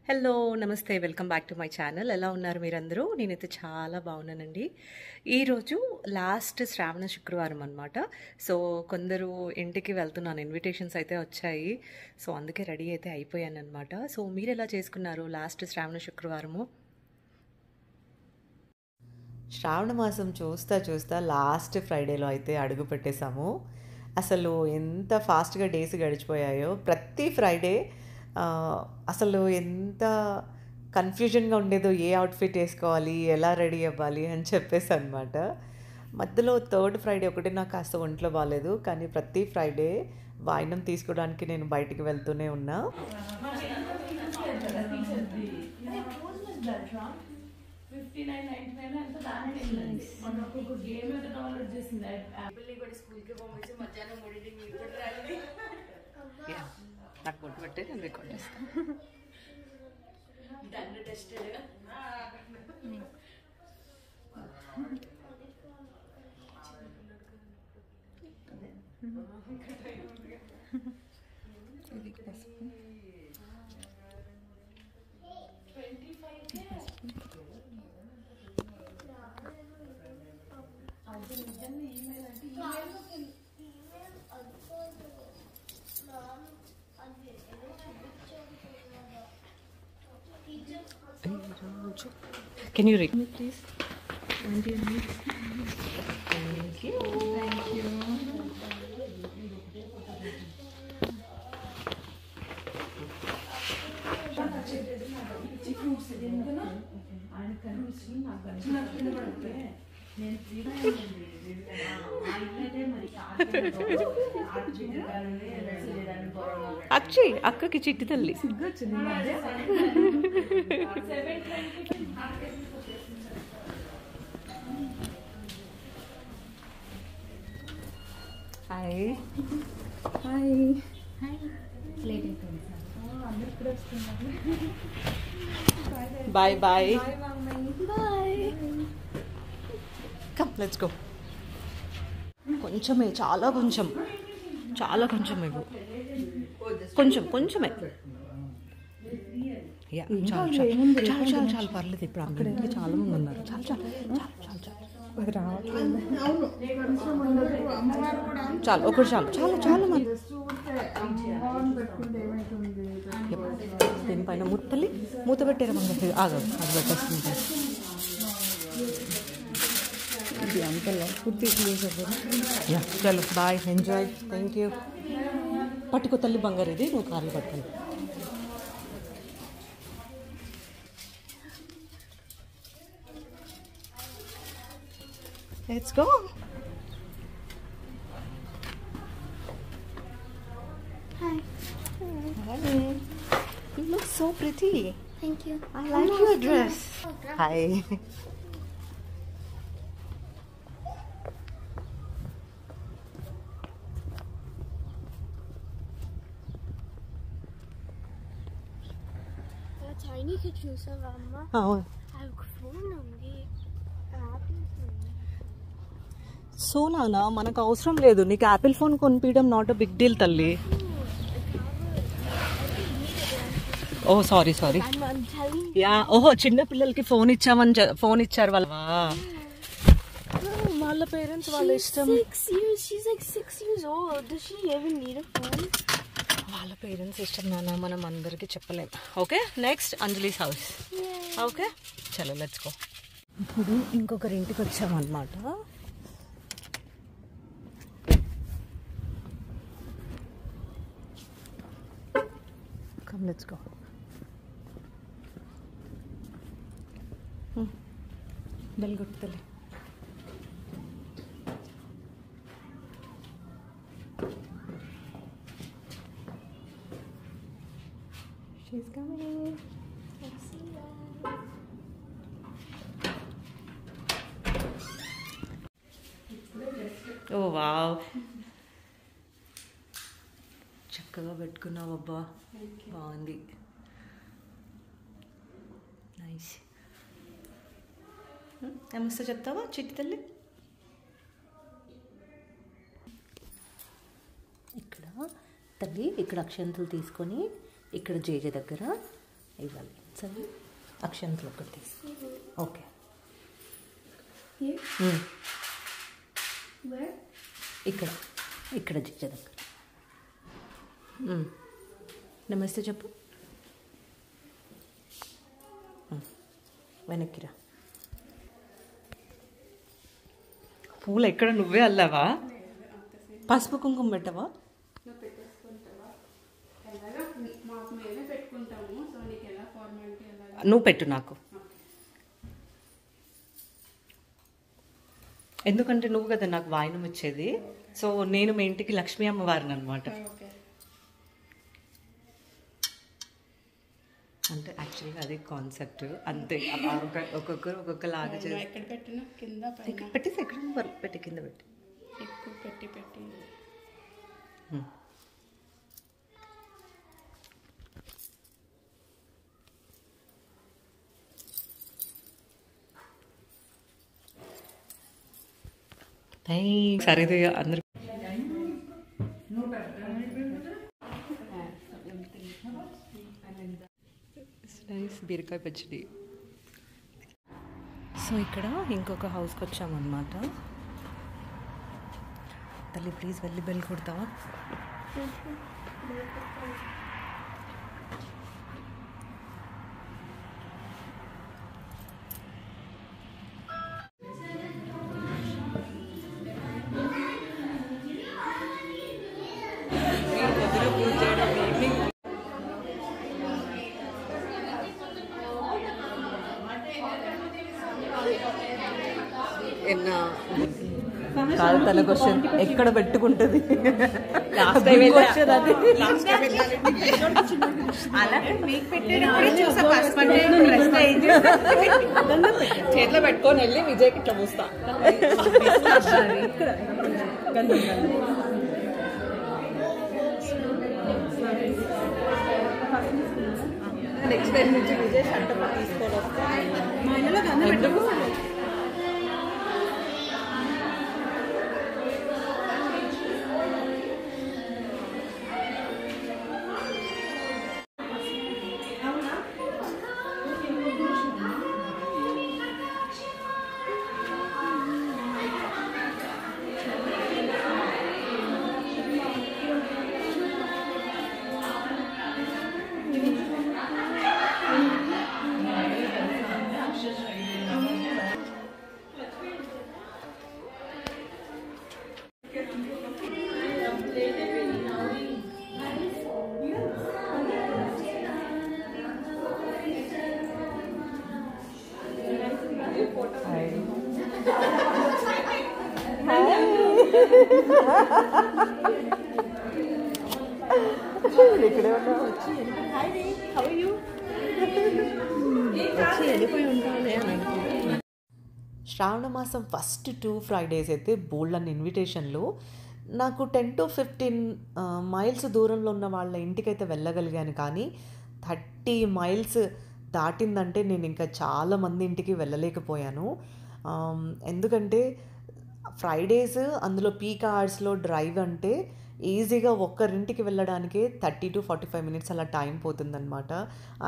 Hello నమస్తే welcome back to my channel. ఎలా ఉన్నారు మీరందరూ? నేనైతే చాలా బాగున్నానండి. ఈరోజు లాస్ట్ శ్రావణ శుక్రవారం అనమాట. సో కొందరు ఇంటికి వెళ్తున్నాను, ఇన్విటేషన్స్ అయితే వచ్చాయి. సో అందుకే రెడీ అయితే అయిపోయాను అనమాట. సో మీరు ఎలా చేసుకున్నారు లాస్ట్ శ్రావణ శుక్రవారము? శ్రావణ మాసం చూస్తా చూస్తా లాస్ట్ ఫ్రైడేలో అయితే అడుగు పెట్టేశాము. అసలు ఎంత ఫాస్ట్గా డేస్ గడిచిపోయాయో. ప్రతి ఫ్రైడే అసలు ఎంత కన్ఫ్యూజన్గా ఉండేదో, ఏ అవుట్ఫిట్ వేసుకోవాలి, ఎలా రెడీ అవ్వాలి అని చెప్పేసి అనమాట. మధ్యలో థర్డ్ ఫ్రైడే ఒకటి నాకు కాస్త ఒంట్లో బాగాలేదు, కానీ ప్రతి ఫ్రైడే వాయినం తీసుకోవడానికి నేను బయటికి వెళ్తూనే ఉన్నా. నాకు బొట్టు పెట్టే నేను రికార్డ్ చేస్తాను. Can you read me, please? Thank you. Thank you. Thank you. Akshay అక్కకి చిట్టి తల్లి hi hi bye bye bye. Come let's go. కొంచెమే, చాలా కొంచెం, చాలా కొంచెమే, కొంచెమే. చాలు చాలు చాలు చాలు పర్లేదు. ఇప్పుడు అక్కడికి చాలా మంది ఉన్నారు. చాలు చాలు చాలు చాలు చాలు ఒకటి చాలు చాలు చాలా మంది. దీనిపైన ముత్తలి మూత పెట్టారు మంగళ ఆగదు, అది పెట్టేస్తుంది. ఇది అంతలో పూర్తి చలో బాయ్, ఎంజాయ్. Thank you. పట్టుకో తల్లి బంగారు, ఇది నువ్వు కార్లు పట్టుకోండి. Let's go. Hi. Hi. You look so pretty. Thank you. I like your dress. Hi. Tiny could choose a Mama. Oh. I have a phone on me. So నానా మనకు అవసరం లేదు, నీకు యాపిల్ ఫోన్ కొనిపించడం నాట్ అ బిగ్ డీల్ తల్లి. Oh sorry sorry. Yeah ఓహో, చిన్న పిల్లలకి ఫోన్ ఇచ్చామని ఫోన్ ఇచ్చారు వాళ్ళ పేరెంట్స్, వాళ్ళ ఇష్టం. She's like 6 years old. Does she even need a phone? వాళ్ళ పేరెంట్స్ ఇష్టం నాన్న, మనం అందరికీ చెప్పలేం. Okay, next Anjali's house. Okay చలో లెట్స్ గో. ఇప్పుడు ఇంకొకరి ఇంటికి వచ్చామన్నమాట. Let's go. Bell gottale. She's coming. Let's see that. Oh wow. చక్కగా పెట్టుకున్నావు అబ్బా, బాగుంది. నైస్. నమస్తే చెప్తావా చిట్టి తల్లి? ఇక్కడ తల్లి ఇక్కడ అక్షంతలు తీసుకొని ఇక్కడ జేజే దగ్గర ఇవ్వాలి. సరే అక్షంతలు ఒకటి తీసుకో. ఓకే. Here? Where? ఇక్కడ ఇక్కడ జిజ్జ దగ్గర. నమస్తే చెప్పు. వెనక్కిరా. పూలు ఎక్కడ నువ్వే అల్లావా? పసుపు కుంకుమ పెట్టవా? నువ్వు పెట్టు నాకు. ఎందుకంటే నువ్వు కదా నాకు వాయినం ఇచ్చేది. సో నేను మీ ఇంటికి లక్ష్మీ అమ్మవారిని అనమాట. అంటే యాక్చువల్గా అదే కాన్సెప్ట్. అంతే ఒక్కొక్కరు ఒక్కొక్కలాగా పెట్టేసి ఎక్కడ పెట్టి కింద పెట్టి ఎక్కువ పెట్టి సరే అందరు బీరకాయ పచ్చడి. సో ఇక్కడ ఇంకొక హౌస్కి వచ్చామన్నమాట. తల్లి ప్లీజ్ వెళ్ళి బెల్ కొడతావా? కాదు తన క్వశ్చన్ ఎక్కడ పెట్టుకుంటుంది? చేతిలో పెట్టుకొని వెళ్ళి విజయ్కి ఇట్లా పూస్తా. నెక్స్ట్ టైం నుంచి విజయ్ షర్ట్ తీసుకొని వస్తా. ఇక్కడే ఉన్నా. శ్రావణ మాసం ఫస్ట్ 2 ఫ్రైడేస్ అయితే బోల్డ్ అన్న ఇన్విటేషన్లు. నాకు 10 to 15 మైల్స్ దూరంలో ఉన్న వాళ్ళ ఇంటికైతే వెళ్ళగలిగాను. కానీ 30 మైల్స్ దాటిందంటే నేను ఇంకా చాలామంది ఇంటికి వెళ్ళలేకపోయాను. ఎందుకంటే ఫ్రైడేస్ అందులో పీక్ అవర్స్లో డ్రైవ్ అంటే ఈజీగా ఒక్కరింటికి వెళ్ళడానికే 30 to 45 మినిట్స్ అలా టైం పోతుందన్నమాట.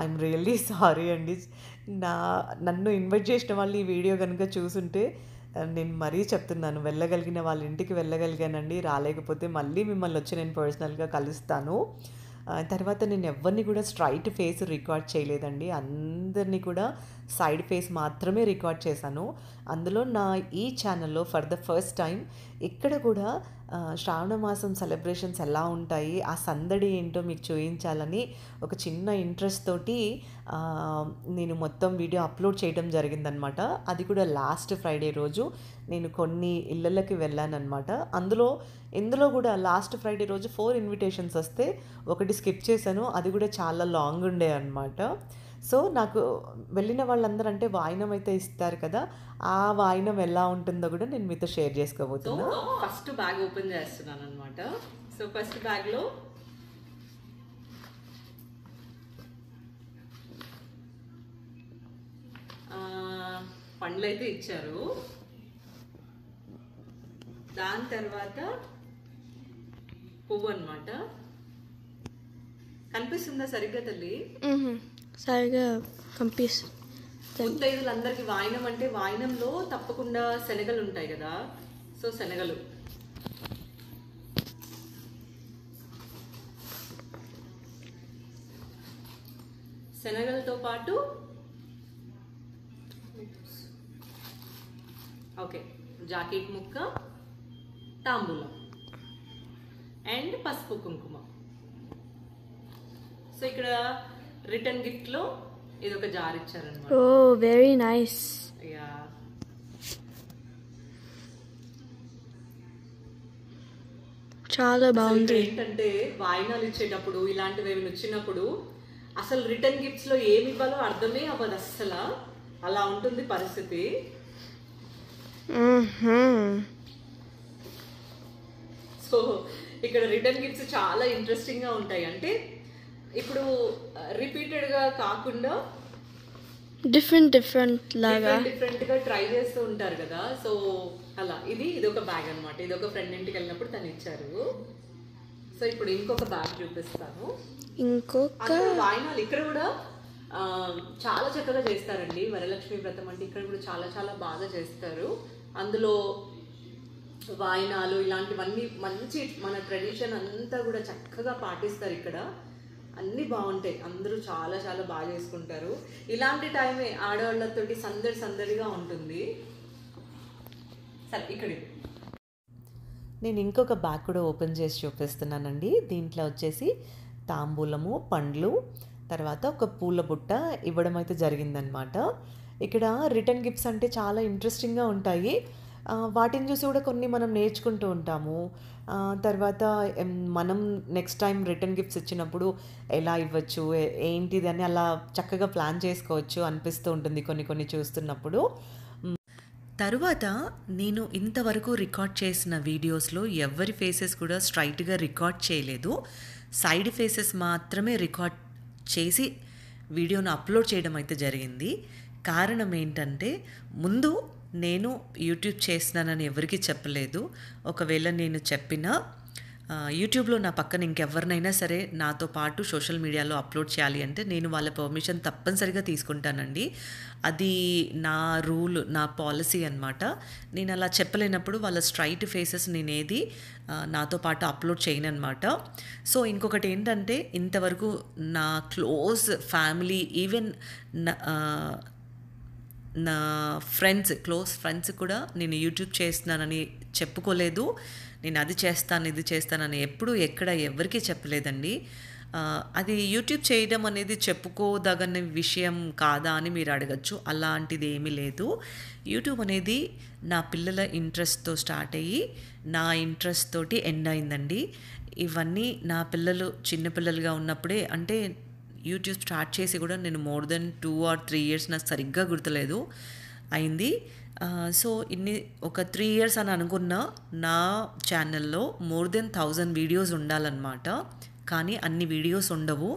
ఐఎమ్ రియల్లీ సారీ అండి. నన్ను ఇన్వైట్ చేసిన వాళ్ళు ఈ వీడియో కనుక చూసుంటే నేను మరీ చెప్తున్నాను, వెళ్ళగలిగిన వాళ్ళ ఇంటికి వెళ్ళగలిగానండి. రాలేకపోతే మళ్ళీ మిమ్మల్ని వచ్చి నేను పర్సనల్గా కలుస్తాను. తర్వాత నేను ఎవరిని కూడా స్ట్రైట్ ఫేస్ రికార్డ్ చేయలేదండి. అందరినీ కూడా సైడ్ ఫేస్ మాత్రమే రికార్డ్ చేశాను. అందులో నా ఈ ఛానల్లో ఫర్ ద ఫస్ట్ టైం ఇక్కడ కూడా శ్రావణ మాసం సెలబ్రేషన్స్ ఎలా ఉంటాయి, ఆ సందడి ఏంటో మీకు చూపించాలని ఒక చిన్న ఇంట్రెస్ట్ తోటి నేను మొత్తం వీడియో అప్లోడ్ చేయడం జరిగిందనమాట. అది కూడా లాస్ట్ ఫ్రైడే రోజు నేను కొన్ని ఇళ్ళకి వెళ్ళానమాట. ఇందులో కూడా లాస్ట్ ఫ్రైడే రోజు 4 ఇన్విటేషన్స్ వస్తే ఒకటి స్కిప్ చేశాను. అది కూడా చాలా లాంగ్ ఉండే అనమాట. సో నాకు వెళ్ళిన వాళ్ళందరూ అంటే వాయినం అయితే ఇస్తారు కదా, ఆ వాయినం ఎలా ఉంటుందో కూడా నేను మీతో షేర్ చేసుకోబోతున్నా. ఫస్ట్ బ్యాగ్ ఓపెన్ చేస్తున్నాను అనమాట. సో ఫస్ట్ బ్యాగ్లో పండ్లు అయితే ఇచ్చారు. దాని తర్వాత పువ్వు అనమాట. కనిపిస్తుందా సరిగ్గా తల్లి? సరిగా కంపీస్ ముత్తైదులందరికీ వాయినం అంటే వాయినంలో తప్పకుండా శనగలు ఉంటాయి కదా, సో శనగలు. శనగలతో పాటు ఓకే జాకెట్ ముక్క, తాంబూలం అండ్ పసుపు కుంకుమ. సో ఇక్కడ రిటర్న్ గిఫ్ట్ లో ఇది ఒక జార్ ఇచ్చారన్నమాట. ఓ వెరీ నైస్. యా చాలా బాగుంది. ఏంటంటే వాయినాలు ఇచ్చేటప్పుడు ఇలాంటివి ఏమైనా వచ్చినప్పుడు అసలు రిటర్న్ గిఫ్ట్స్ లో ఏమి ఇవ్వాలో అర్థమే అవ్వదు అస్సలు. అలా ఉంటుంది పరిస్థితి. సో ఇక్కడ రిటర్న్ గిఫ్ట్స్ చాలా ఇంట్రెస్టింగ్ గా ఉంటాయి. అంటే ఇప్పుడు రిపీటెడ్ గా కాకుండా డిఫరెంట్ లాగా డిఫరెంట్ గా ట్రై చేస్తూ ఉంటారు కదా. సో అలా ఇది ఒక బ్యాగ్ అన్నమాట. ఇది ఒక ఫ్రెండ్ ఇంటికి వెళ్ళినప్పుడు తను ఇచ్చారు. సో ఇప్పుడు ఇంకొక బ్యాగ్ చూపిస్తాను. ఇంకొక వాయినాలు ఇక్కడ కూడా చాలా చక్కగా చేస్తారండి. వరలక్ష్మి వ్రతం అంటే ఇక్కడ కూడా చాలా చాలా బాగా చేస్తారు. అందులో వాయినాలు ఇలాంటివన్నీ మంచి మన ట్రెడిషన్ అంతా కూడా చక్కగా పాటిస్తారు. ఇక్కడ అన్నీ బాగుంటాయి. అందరూ చాలా చాలా బాగా చేసుకుంటారు. ఇలాంటి టైమే ఆడవాళ్ళతోటి సందడిగా ఉంటుంది. సరే ఇక్కడ నేను ఇంకొక బ్యాగ్ కూడా ఓపెన్ చేసి చూపిస్తున్నానండి. దీంట్లో వచ్చేసి తాంబూలము, పండ్లు, తర్వాత ఒక పూల బుట్ట ఇవ్వడం అయితే జరిగిందనమాట. ఇక్కడ రిటర్న్ గిఫ్ట్స్ అంటే చాలా ఇంట్రెస్టింగ్గా ఉంటాయి. వాటిని చూసి కూడా కొన్ని మనం నేర్చుకుంటూ ఉంటాము. తర్వాత మనం నెక్స్ట్ టైం రిటర్న్ గిఫ్ట్స్ ఇచ్చినప్పుడు ఎలా ఇవ్వచ్చు, ఏంటిది అని అలా చక్కగా ప్లాన్ చేసుకోవచ్చు అనిపిస్తూ ఉంటుంది కొన్ని చూస్తున్నప్పుడు. తరువాత నేను ఇంతవరకు రికార్డ్ చేసిన వీడియోస్లో ఎవరి ఫేసెస్ కూడా స్ట్రైట్గా రికార్డ్ చేయలేదు. సైడ్ ఫేసెస్ మాత్రమే రికార్డ్ చేసి వీడియోను అప్లోడ్ చేయడం అయితే జరిగింది. కారణం ఏంటంటే ముందు నేను యూట్యూబ్ చేస్తున్నానని ఎవరికీ చెప్పలేదు. ఒకవేళ నేను చెప్పినా యూట్యూబ్లో నా పక్కన ఇంకెవరినైనా సరే నాతో పాటు సోషల్ మీడియాలో అప్లోడ్ చేయాలి అంటే నేను వాళ్ళ పర్మిషన్ తప్పనిసరిగా తీసుకుంటానండి. అది నా రూల్, నా పాలసీ అన్నమాట. నేను అలా చెప్పలేనప్పుడు వాళ్ళ స్ట్రైట్ ఫేసెస్ నేనేది నాతో పాటు అప్లోడ్ చేయనన్నమాట. సో ఇంకొకటి ఏంటంటే ఇంతవరకు నా క్లోజ్ ఫ్యామిలీ, ఈవెన్ నా క్లోజ్ ఫ్రెండ్స్ కూడా నేను యూట్యూబ్ చేస్తున్నానని చెప్పుకోలేదు. నేను అది చేస్తాను ఇది చేస్తానని ఎప్పుడు ఎక్కడ ఎవరికీ చెప్పలేదండి. అది యూట్యూబ్ చేయడం అనేది చెప్పుకోదగని విషయం కాదా అని మీరు అడగచ్చు. అలాంటిది ఏమీ లేదు. యూట్యూబ్ అనేది నా పిల్లల ఇంట్రెస్ట్తో స్టార్ట్ అయ్యి నా ఇంట్రెస్ట్ తోటి ఎండ్ అయిందండి. ఇవన్నీ నా పిల్లలు చిన్నపిల్లలుగా ఉన్నప్పుడే, అంటే యూట్యూబ్ స్టార్ట్ చేసి కూడా నేను మోర్ దెన్ 2 or 3 years నాకు సరిగ్గా గుర్తులేదు అయింది. సో ఒక 3 years అని అనుకున్నా నా ఛానల్లో మోర్ దెన్ 1000 వీడియోస్ ఉండాలన్నమాట. కానీ అన్ని వీడియోస్ ఉండవు.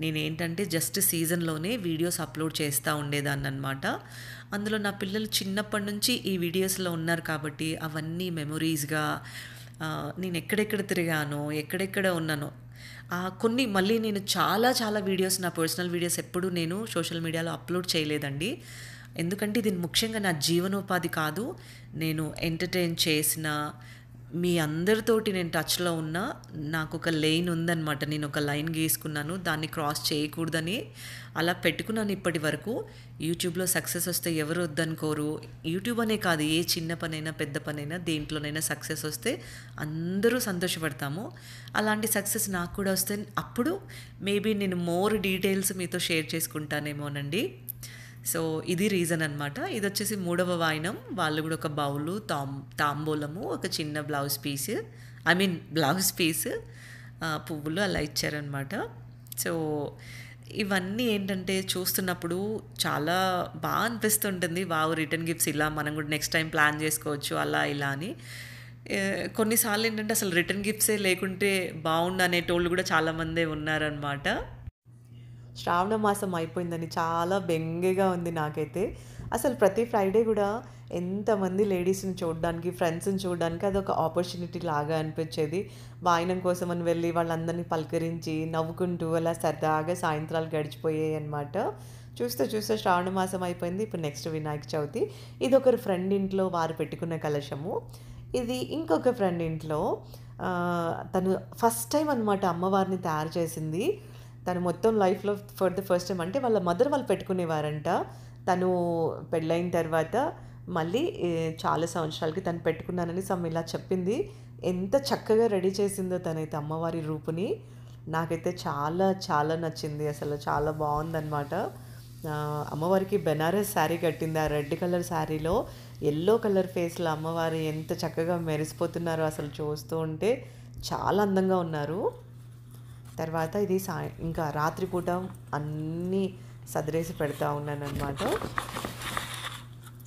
నేనేంటంటే జస్ట్ సీజన్లోనే వీడియోస్ అప్లోడ్ చేస్తూ ఉండేదాన్ని అనమాట. అందులో నా పిల్లలు చిన్నప్పటి నుంచి ఈ వీడియోస్లో ఉన్నారు కాబట్టి అవన్నీ మెమొరీస్గా నేను ఎక్కడెక్కడ తిరిగానో, ఎక్కడెక్కడ ఉన్నానో కొన్ని మళ్ళీ నేను చాలా చాలా వీడియోస్, నా పర్సనల్ వీడియోస్ ఎప్పుడు నేను సోషల్ మీడియాలో అప్లోడ్ చేయలేదండి. ఎందుకంటే ఇది ముఖ్యంగా నా జీవనోపాధి కాదు. నేను ఎంటర్టైన్ చేసిన మీ అందరితోటి నేను టచ్లో ఉన్నా నాకు ఒక లైన్ ఉందన్నమాట. నేను ఒక లైన్ గీసుకున్నాను, దాన్ని క్రాస్ చేయకూడదని అలా పెట్టుకున్నాను ఇప్పటి వరకు. యూట్యూబ్లో సక్సెస్ వస్తే ఎవరు వద్దనుకోరు. యూట్యూబ్ అనే కాదు, ఏ చిన్న పనైనా పెద్ద పనైనా దేంట్లోనైనా సక్సెస్ వస్తే అందరూ సంతోషపడతాము. అలాంటి సక్సెస్ నాకు కూడా వస్తే అప్పుడు మేబీ నేను మోర్ డీటెయిల్స్ మీతో షేర్ చేసుకుంటానేమోనండి. సో ఇది రీజన్ అనమాట. ఇది వచ్చేసి 3వ వాయినం. వాళ్ళు కూడా ఒక బౌలు, తాంబూలము, ఒక చిన్న బ్లౌజ్ పీస్, పువ్వులు అలా ఇచ్చారనమాట. సో ఇవన్నీ ఏంటంటే చూస్తున్నప్పుడు చాలా బాగా అనిపిస్తుంటుంది. వావ్, రిటర్న్ గిఫ్ట్స్ ఇలా మనం కూడా నెక్స్ట్ టైం ప్లాన్ చేసుకోవచ్చు అలా ఇలా అని. కొన్నిసార్లు ఏంటంటే అసలు రిటర్న్ గిఫ్ట్సే లేకుంటే బాగుండు అనేటోళ్ళు కూడా చాలామందే ఉన్నారనమాట. శ్రావణ మాసం అయిపోయిందని చాలా బెంగగా ఉంది నాకైతే. అసలు ప్రతి ఫ్రైడే కూడా ఎంతమంది లేడీస్ని చూడడానికి, ఫ్రెండ్స్ని చూడడానికి అదొక ఆపర్చునిటీ లాగా అనిపించేది. వాయినం కోసం అని వెళ్ళి వాళ్ళందరినీ పలకరించి నవ్వుకుంటూ అలా సరదాగా సాయంత్రాలు గడిచిపోయాయి అనమాట. చూస్తూ చూస్తూ శ్రావణ మాసం అయిపోయింది. ఇప్పుడు నెక్స్ట్ వినాయక చవితి. ఇది ఒకరి ఫ్రెండ్ ఇంట్లో వారు పెట్టుకున్న కలశము. ఇది ఇంకొక ఫ్రెండ్ ఇంట్లో తను ఫస్ట్ టైం అనమాట అమ్మవారిని తయారు చేసింది. తను మొత్తం లైఫ్లో ఫర్ ద ఫస్ట్ టైం, అంటే వాళ్ళ మదర్ వాళ్ళు పెట్టుకునేవారంట. తను పెళ్ళైన తర్వాత మళ్ళీ చాలా సంవత్సరాలకి తను పెట్టుకున్నానని ఇలా చెప్పింది. ఎంత చక్కగా రెడీ చేసిందో తనైతే అమ్మవారి రూపుని. నాకైతే చాలా చాలా నచ్చింది. అసలు చాలా బాగుందన్నమాట. అమ్మవారికి బెనారస్ శారీ కట్టింది. ఆ రెడ్ కలర్ శారీలో ఎల్లో కలర్ ఫేస్లో అమ్మవారు ఎంత చక్కగా మెరిసిపోతున్నారో అసలు చూస్తూ ఉంటే చాలా అందంగా ఉన్నారు. తర్వాత ఇది ఇంకా రాత్రిపూట అన్నీ సదిరేసి పెడతా ఉన్నానన్నమాట.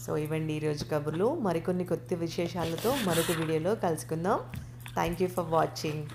సో ఇవండి ఈరోజు కబుర్లు. మరికొన్ని కొత్త విశేషాలతో మరొక వీడియోలో కలుసుకుందాం. Thank you for watching.